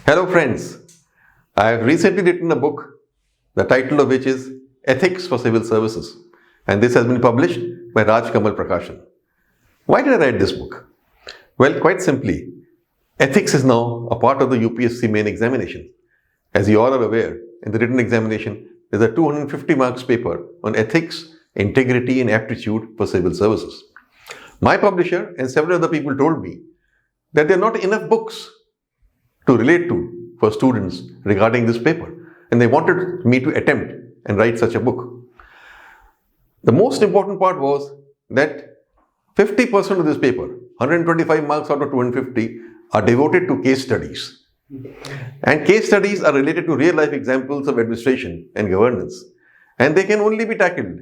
Hello friends, I have recently written a book, the title of which is Ethics for Civil Services, and this has been published by Raj Kamal Prakashan. Why did I write this book? Well, quite simply, ethics is now a part of the UPSC main examination. As you all are aware, in the written examination, there is a 250 marks paper on ethics, integrity and aptitude for civil services. My publisher and several other people told me that there are not enough books to relate to for students regarding this paper, and they wanted me to attempt and write such a book. The most important part was that 50% of this paper, 125 marks out of 250, are devoted to case studies. And case studies are related to real life examples of administration and governance, and they can only be tackled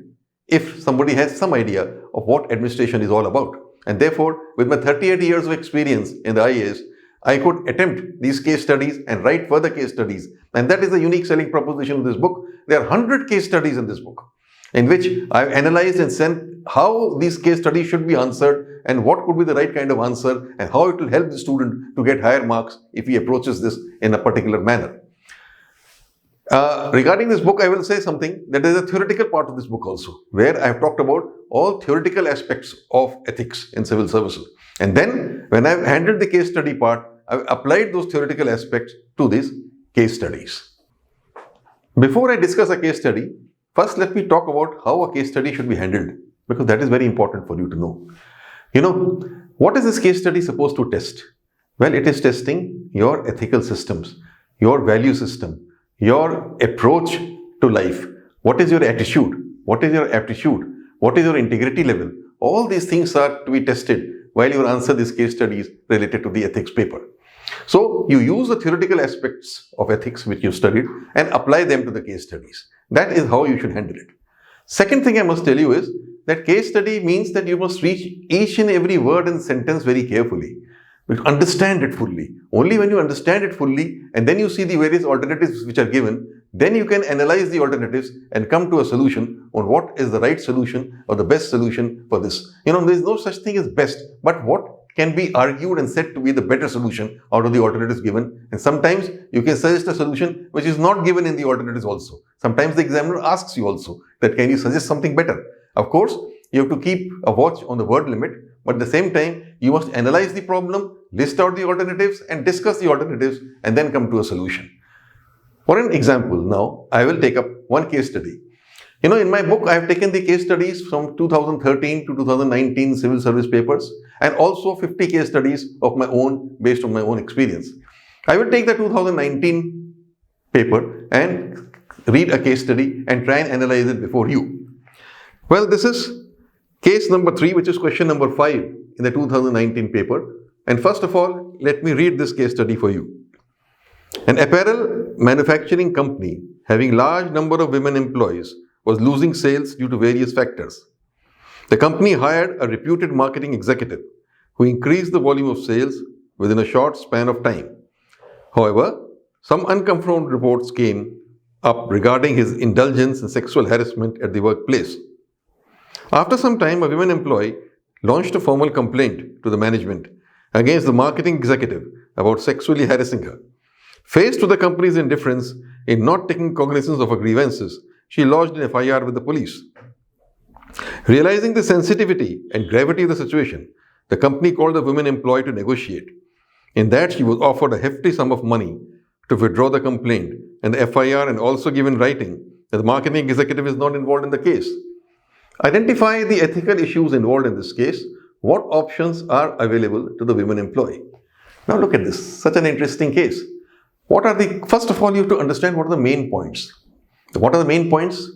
if somebody has some idea of what administration is all about. And therefore, with my 38 years of experience in the IAS, I could attempt these case studies and write further case studies. And that is the unique selling proposition of this book. There are 100 case studies in this book, in which I've analyzed and sent how these case studies should be answered and what could be the right kind of answer and how it will help the student to get higher marks if he approaches this in a particular manner. Regarding this book, I will say something that there is a theoretical part of this book also, where I have talked about all theoretical aspects of ethics in civil services. And then when I have handled the case study part, I have applied those theoretical aspects to these case studies. Before I discuss a case study, first let me talk about how a case study should be handled, because that is very important for you to know. What is this case study supposed to test? Well, it is testing your ethical systems, your value system, your approach to life. What is your attitude? What is your aptitude? What is your integrity level? All these things are to be tested while you answer these case studies related to the ethics paper. So you use the theoretical aspects of ethics which you studied and apply them to the case studies. That is how you should handle it. Second thing I must tell you is that case study means that you must reach each and every word and sentence very carefully. Understand it fully. Only when you understand it fully and then you see the various alternatives which are given, then you can analyze the alternatives and come to a solution on what is the right solution or the best solution for this. There is no such thing as best, but what can be argued and said to be the better solution out of the alternatives given. And sometimes you can suggest a solution which is not given in the alternatives also. Sometimes the examiner asks you also that can you suggest something better. Of course, you have to keep a watch on the word limit, but at the same time, you must analyze the problem, list out the alternatives and discuss the alternatives and then come to a solution. For an example, now I will take up one case study. In my book, I have taken the case studies from 2013 to 2019 civil service papers and also 50 case studies of my own based on my own experience. I will take the 2019 paper and read a case study and try and analyze it before you. Well, this is case number 3, which is question number 5 in the 2019 paper. And first of all, let me read this case study for you. An apparel manufacturing company having large number of women employees was losing sales due to various factors. The company hired a reputed marketing executive who increased the volume of sales within a short span of time. However, some unconfirmed reports came up regarding his indulgence in sexual harassment at the workplace. After some time, a women employee launched a formal complaint to the management against the marketing executive about sexually harassing her. Faced with the company's indifference in not taking cognizance of her grievances, she lodged an FIR with the police. Realizing the sensitivity and gravity of the situation, the company called the women employee to negotiate. In that, she was offered a hefty sum of money to withdraw the complaint and the FIR, and also given writing that the marketing executive is not involved in the case. Identify the ethical issues involved in this case. What options are available to the women employee? Now look at this, such an interesting case. First of all, you have to understand what are the main points. What are the main points?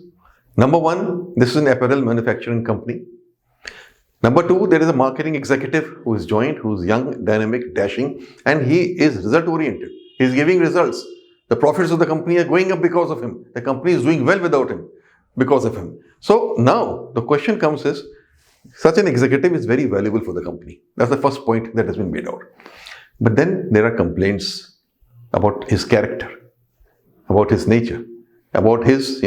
Number 1, this is an apparel manufacturing company. Number 2, there is a marketing executive who is joined, who is young, dynamic, dashing, and he is result-oriented. He is giving results. The profits of the company are going up because of him. The company is doing well without him, because of him. So now the question comes is, such an executive is very valuable for the company. That's the first point that has been made out. But then there are complaints about his character, about his nature, about his,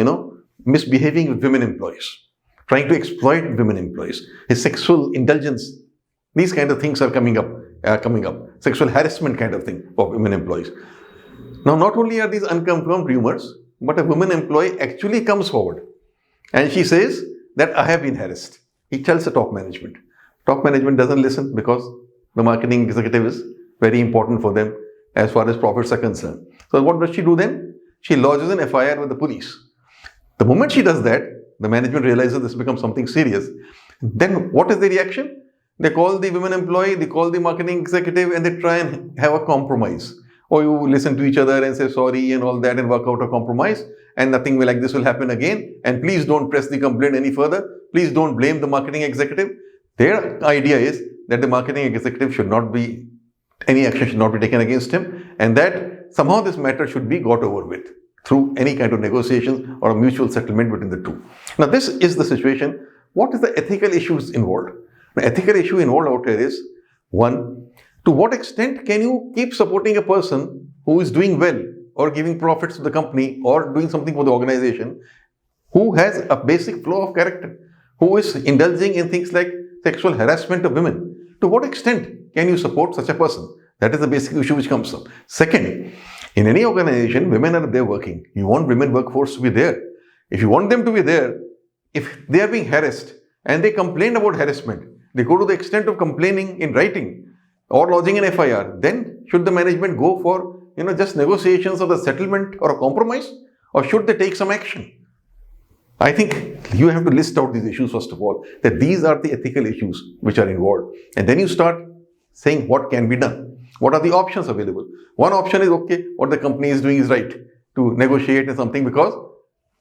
misbehaving with women employees, trying to exploit women employees, his sexual indulgence. These kind of things are coming up. Sexual harassment kind of thing for women employees. Now, not only are these unconfirmed rumors, but a woman employee actually comes forward and she says that I have been harassed. He tells the top management. Top management doesn't listen because the marketing executive is very important for them as far as profits are concerned. So what does she do then? She lodges an FIR with the police. The moment she does that, the management realizes this becomes something serious. Then what is the reaction? They call the women employee, they call the marketing executive, and they try and have a compromise. Or you listen to each other and say sorry and all that and work out a compromise, and nothing like this will happen again. And please don't press the complaint any further. Please don't blame the marketing executive. Their idea is that the marketing executive should not be, any action should not be taken against him, and that somehow this matter should be got over with through any kind of negotiations or a mutual settlement between the two. Now, this is the situation. What is the ethical issues involved? The ethical issue involved out here is, one, to what extent can you keep supporting a person who is doing well or giving profits to the company or doing something for the organization, who has a basic flaw of character, who is indulging in things like sexual harassment of women? To what extent can you support such a person? That is the basic issue which comes up. Second, in any organization, women are there working. You want women workforce to be there. If you want them to be there, if they are being harassed and they complain about harassment, they go to the extent of complaining in writing or lodging an FIR, then should the management go for just negotiations or the settlement or a compromise, or should they take some action? I think you have to list out these issues first of all, that these are the ethical issues which are involved, and then you start saying what can be done. What are the options available? One option is, okay, what the company is doing is right, to negotiate in something because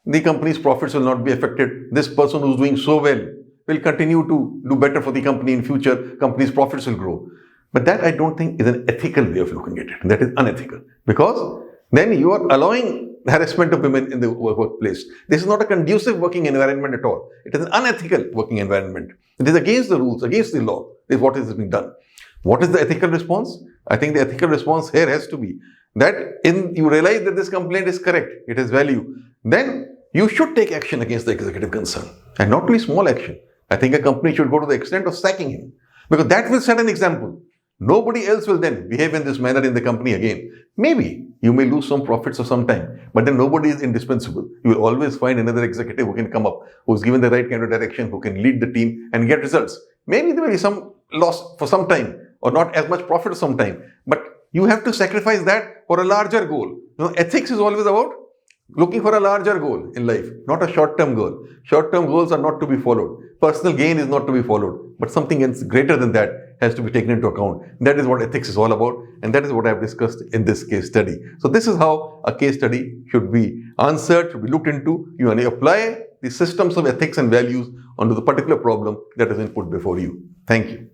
the company's profits will not be affected. This person who's doing so well will continue to do better for the company in future. Company's profits will grow. But that I don't think is an ethical way of looking at it. That is unethical, because then you are allowing harassment of women in the workplace. This is not a conducive working environment at all. It is an unethical working environment. It is against the rules, against the law, is what is being done. What is the ethical response? I think the ethical response here has to be that you realize that this complaint is correct, it has value, then you should take action against the executive concern, and not only small action. I think a company should go to the extent of sacking him, because that will set an example. Nobody else will then behave in this manner in the company again. Maybe you may lose some profits for some time, but then nobody is indispensable. You will always find another executive who can come up, who is given the right kind of direction, who can lead the team and get results. Maybe there will be some loss for some time, or not as much profit some time, but you have to sacrifice that for a larger goal. Ethics is always about looking for a larger goal in life, not a short-term goal. Short-term goals are not to be followed. Personal gain is not to be followed, but something else greater than that has to be taken into account. That is what ethics is all about, and that is what I have discussed in this case study. So this is how a case study should be answered, should be looked into. You only apply the systems of ethics and values onto the particular problem that has been put before you. Thank you.